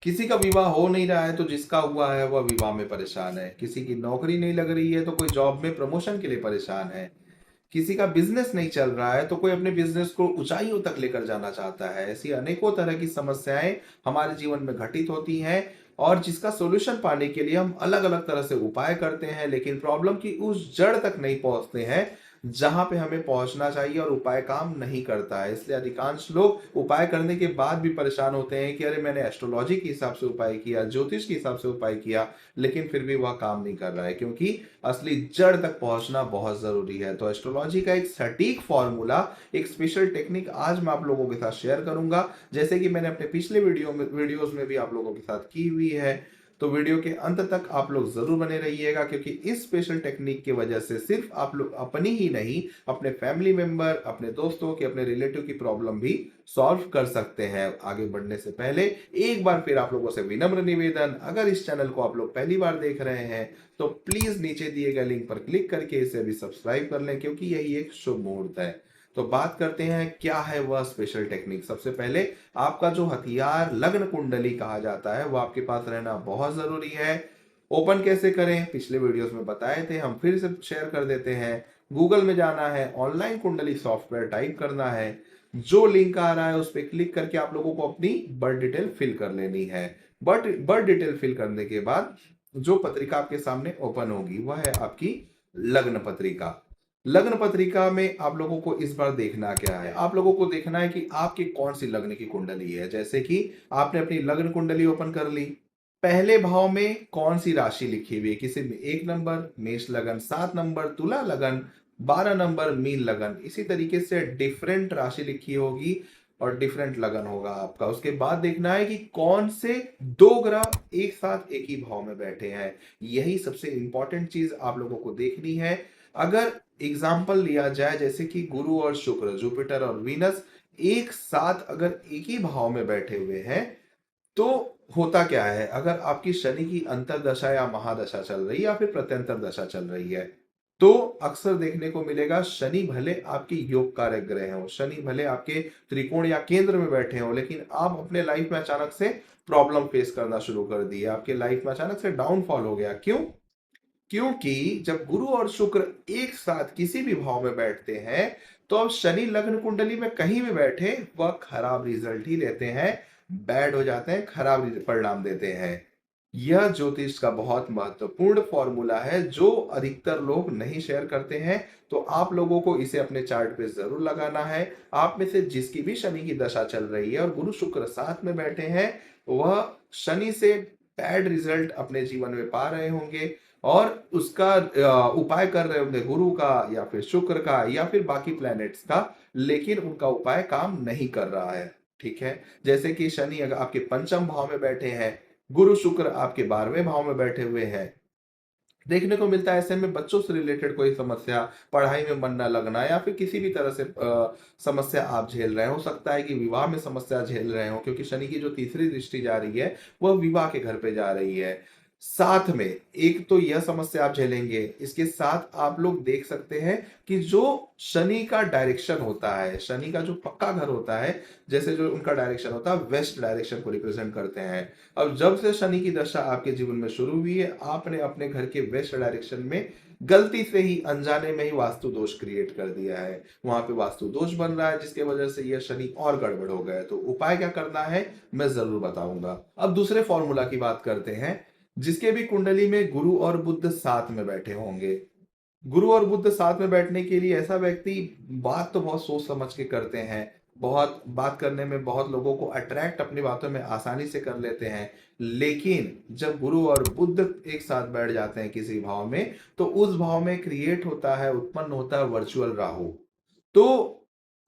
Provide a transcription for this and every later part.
किसी का विवाह हो नहीं रहा है तो जिसका हुआ है वह विवाह में परेशान है। किसी की नौकरी नहीं लग रही है तो कोई जॉब में प्रमोशन के लिए परेशान है। किसी का बिजनेस नहीं चल रहा है तो कोई अपने बिजनेस को ऊंचाइयों तक लेकर जाना चाहता है। ऐसी अनेकों तरह की समस्याएं हमारे जीवन में घटित होती हैं और जिसका सॉल्यूशन पाने के लिए हम अलग अलग तरह से उपाय करते हैं, लेकिन प्रॉब्लम की उस जड़ तक नहीं पहुंचते हैं जहां पे हमें पहुंचना चाहिए और उपाय काम नहीं करता है। इसलिए अधिकांश लोग उपाय करने के बाद भी परेशान होते हैं कि अरे मैंने एस्ट्रोलॉजी के हिसाब से उपाय किया, ज्योतिष के हिसाब से उपाय किया, लेकिन फिर भी वह काम नहीं कर रहा है, क्योंकि असली जड़ तक पहुंचना बहुत जरूरी है। तो एस्ट्रोलॉजी का एक सटीक फॉर्मूला, एक स्पेशल टेक्निक आज मैं आप लोगों के साथ शेयर करूंगा, जैसे कि मैंने अपने पिछले वीडियोस में भी आप लोगों के साथ की हुई है। तो वीडियो के अंत तक आप लोग जरूर बने रहिएगा, क्योंकि इस स्पेशल टेक्निक की वजह से सिर्फ आप लोग अपनी ही नहीं, अपने फैमिली मेंबर, अपने दोस्तों की, अपने रिलेटिव की प्रॉब्लम भी सॉल्व कर सकते हैं। आगे बढ़ने से पहले एक बार फिर आप लोगों से विनम्र निवेदन, अगर इस चैनल को आप लोग पहली बार देख रहे हैं तो प्लीज नीचे दिए गए लिंक पर क्लिक करके इसे भी सब्सक्राइब कर लें, क्योंकि यही एक शुभ मुहूर्त है। तो बात करते हैं क्या है वह स्पेशल टेक्निक। सबसे पहले आपका जो हथियार लग्न कुंडली कहा जाता है, वो आपके पास रहना बहुत जरूरी है। ओपन कैसे करें पिछले वीडियोस में बताए थे, हम फिर से शेयर कर देते हैं। गूगल में जाना है, ऑनलाइन कुंडली सॉफ्टवेयर टाइप करना है, जो लिंक आ रहा है उस पर क्लिक करके आप लोगों को अपनी बर्थ डिटेल फिल कर लेनी है। बट बर्थ डिटेल फिल करने के बाद जो पत्रिका आपके सामने ओपन होगी वह है आपकी लग्न पत्रिका। लग्न पत्रिका में आप लोगों को इस बार देखना क्या है, आप लोगों को देखना है कि आपकी कौन सी लग्न की कुंडली है। जैसे कि आपने अपनी लग्न कुंडली ओपन कर ली, पहले भाव में कौन सी राशि लिखी हुई है, किसी में 1 नंबर मेष लगन, 7 नंबर तुला लगन, 12 नंबर मीन लगन, इसी तरीके से डिफरेंट राशि लिखी होगी और डिफरेंट लगन होगा आपका। उसके बाद देखना है कि कौन से दो ग्रह एक साथ एक ही भाव में बैठे हैं। यही सबसे इंपॉर्टेंट चीज आप लोगों को देखनी है। अगर एग्जाम्पल लिया जाए, जैसे कि गुरु और शुक्र, जुपिटर और वीनस एक साथ अगर एक ही भाव में बैठे हुए हैं तो होता क्या है, अगर आपकी शनि की अंतरदशा या महादशा चल रही है या फिर प्रत्यंतर दशा चल रही है, तो अक्सर देखने को मिलेगा शनि भले आपके योग कारक ग्रह हो, शनि भले आपके त्रिकोण या केंद्र में बैठे हो, लेकिन आप अपने लाइफ में अचानक से प्रॉब्लम फेस करना शुरू कर दी है, आपके लाइफ में अचानक से डाउनफॉल हो गया। क्यों? क्योंकि जब गुरु और शुक्र एक साथ किसी भी भाव में बैठते हैं तो अब शनि लग्न कुंडली में कहीं भी बैठे वह खराब रिजल्ट ही लेते हैं, बैड हो जाते हैं, खराब परिणाम देते हैं। यह ज्योतिष का बहुत महत्वपूर्ण फॉर्मूला है जो अधिकतर लोग नहीं शेयर करते हैं। तो आप लोगों को इसे अपने चार्ट पे जरूर लगाना है। आप में से जिसकी भी शनि की दशा चल रही है और गुरु शुक्र साथ में बैठे हैं, वह शनि से बैड रिजल्ट अपने जीवन में पा रहे होंगे और उसका उपाय कर रहे होंगे गुरु का या फिर शुक्र का या फिर बाकी प्लैनेट्स का, लेकिन उनका उपाय काम नहीं कर रहा है। ठीक है, जैसे कि शनि अगर आपके पंचम भाव में बैठे हैं, गुरु शुक्र आपके 12वें भाव में बैठे हुए हैं, देखने को मिलता है ऐसे में बच्चों से रिलेटेड कोई समस्या, पढ़ाई में मन न लगना या फिर किसी भी तरह से समस्या आप झेल रहे हो सकता है कि विवाह में समस्या झेल रहे हो, क्योंकि शनि की जो तीसरी दृष्टि जा रही है वह विवाह के घर पे जा रही है। साथ में एक तो यह समस्या आप झेलेंगे, इसके साथ आप लोग देख सकते हैं कि जो शनि का डायरेक्शन होता है, शनि का जो पक्का घर होता है, जैसे जो उनका डायरेक्शन होता है वेस्ट डायरेक्शन को रिप्रेजेंट करते हैं। अब जब से शनि की दशा आपके जीवन में शुरू हुई है, आपने अपने घर के वेस्ट डायरेक्शन में गलती से ही अनजाने में ही वास्तु दोष क्रिएट कर दिया है, वहां पे वास्तु दोष बन रहा है जिसके वजह से यह शनि और गड़बड़ हो गया है। तो उपाय क्या करना है मैं जरूर बताऊंगा। अब दूसरे फॉर्मूला की बात करते हैं, जिसके भी कुंडली में गुरु और बुध साथ में बैठे होंगे। गुरु और बुध साथ में बैठने के लिए ऐसा व्यक्ति बात तो बहुत सोच समझ के करते हैं, बहुत बात करने में बहुत लोगों को अट्रैक्ट अपनी बातों में आसानी से कर लेते हैं, लेकिन जब गुरु और बुध एक साथ बैठ जाते हैं किसी भाव में तो उस भाव में क्रिएट होता है, उत्पन्न होता है वर्चुअल राहु। तो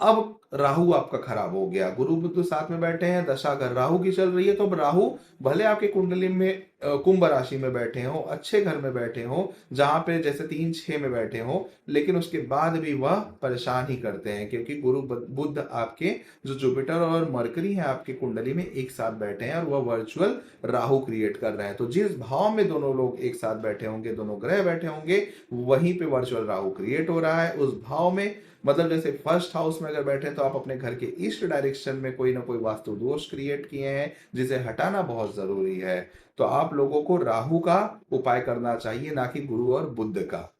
अब राहु आपका खराब हो गया, गुरु बुध साथ में बैठे हैं, दशा अगर राहु की चल रही है तो अब राहु भले आपके कुंडली में कुंभ राशि में बैठे हो, अच्छे घर में बैठे हो, जहां पे जैसे 3-6 में बैठे हो, लेकिन उसके बाद भी वह परेशान ही करते हैं, क्योंकि गुरु बुध आपके जो जुपिटर और मरकरी है आपके कुंडली में एक साथ बैठे हैं और वह वर्चुअल राहु क्रिएट कर रहे हैं। तो जिस भाव में दोनों लोग एक साथ बैठे होंगे, दोनों ग्रह बैठे होंगे, वहीं पे वर्चुअल राहु क्रिएट हो रहा है। उस भाव में मतलब जैसे फर्स्ट हाउस में अगर बैठे हैं तो आप अपने घर के ईस्ट डायरेक्शन में कोई ना कोई वास्तु दोष क्रिएट किए हैं, जिसे हटाना बहुत ज़रूरी है। तो आप लोगों को राहु का उपाय करना चाहिए, ना कि गुरु और बुध का।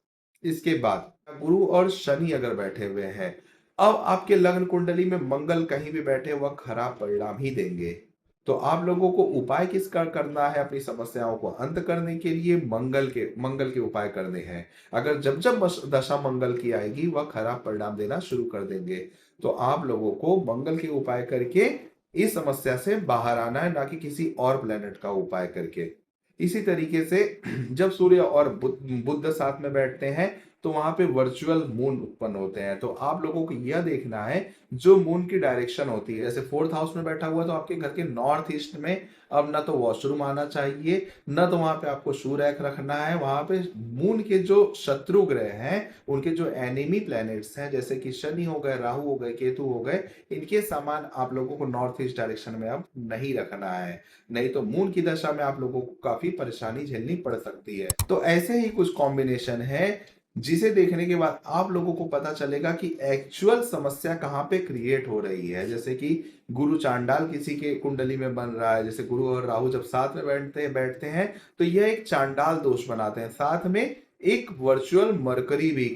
इसके बाद गुरु और शनि अगर बैठे हुए हैं, अब आपके लग्न कुंडली में मंगल कहीं भी बैठे वह खराब परिणाम ही देंगे। तो आप लोगों को उपाय किसका करना है अपनी समस्याओं को अंत करने के लिए? मंगल के उपाय करने हैं। अगर जब जब दशा मंगल की आएगी वह खराब परिणाम देना शुरू कर देंगे। तो आप लोगों को मंगल के उपाय करके इस समस्या से बाहर आना है, ना कि किसी और प्लेनेट का उपाय करके। इसी तरीके से जब सूर्य और बुध साथ में बैठते हैं तो वहां पे वर्चुअल मून उत्पन्न होते हैं। तो आप लोगों को यह देखना है जो मून की डायरेक्शन होती है। जैसे फोर्थ हाउस में बैठा हुआ है तो आपके घर के नॉर्थ ईस्ट में अब ना तो वॉशरूम आना चाहिए, ना तो वहां पे आपको शू रैक रखना है। वहां पे मून के जो शत्रु ग्रह हैं, उनके जो एनिमी प्लैनेट्स हैं, जैसे कि शनि हो गए, राहु हो गए, केतु हो गए, इनके सामान आप लोगों को नॉर्थ ईस्ट डायरेक्शन में अब नहीं रखना है। नहीं तो मून की दशा में आप लोगों को काफी परेशानी झेलनी पड़ सकती है। तो ऐसे ही कुछ कॉम्बिनेशन है जिसे देखने के बाद आप लोगों को पता चलेगा कि एक्चुअल समस्या कहाँ पे क्रिएट हो रही है। जैसे कि गुरु चांडाल किसी के कुंडली में बन रहा है, जैसे गुरु और राहु जब साथ में बैठते हैं तो यह एक चांडाल दोष बनाते हैं। साथ में एक वर्चुअल मरकरी भी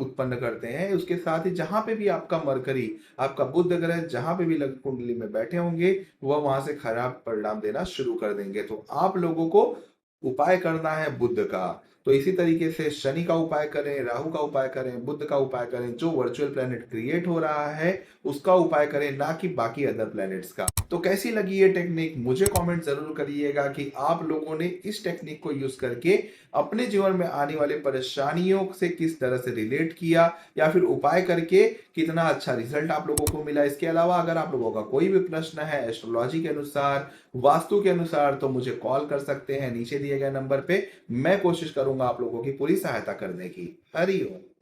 उत्पन्न करते हैं। उसके साथ ही जहां पे भी आपका मरकरी, आपका बुध ग्रह जहां पे भी लग्न कुंडली में बैठे होंगे, वह वहां से खराब परिणाम देना शुरू कर देंगे। तो आप लोगों को उपाय करना है बुध का। तो इसी तरीके से शनि का उपाय करें, राहु का उपाय करें, बुध का उपाय करें। जो वर्चुअल प्लेनेट क्रिएट हो रहा है उसका उपाय करें, ना कि बाकी अदर प्लेनेट्स का। तो कैसी लगी ये टेक्निक मुझे कमेंट जरूर करिएगा कि आप लोगों ने इस टेक्निक को यूज करके अपने जीवन में आने वाले परेशानियों से किस तरह से रिलेट किया, या फिर उपाय करके कितना अच्छा रिजल्ट आप लोगों को मिला। इसके अलावा अगर आप लोगों का कोई भी प्रश्न है एस्ट्रोलॉजी के अनुसार, वास्तु के अनुसार, तो मुझे कॉल कर सकते हैं नीचे दिए गए नंबर पे। मैं कोशिश करूंगा आप लोगों की पूरी सहायता करने की। हरि ओम।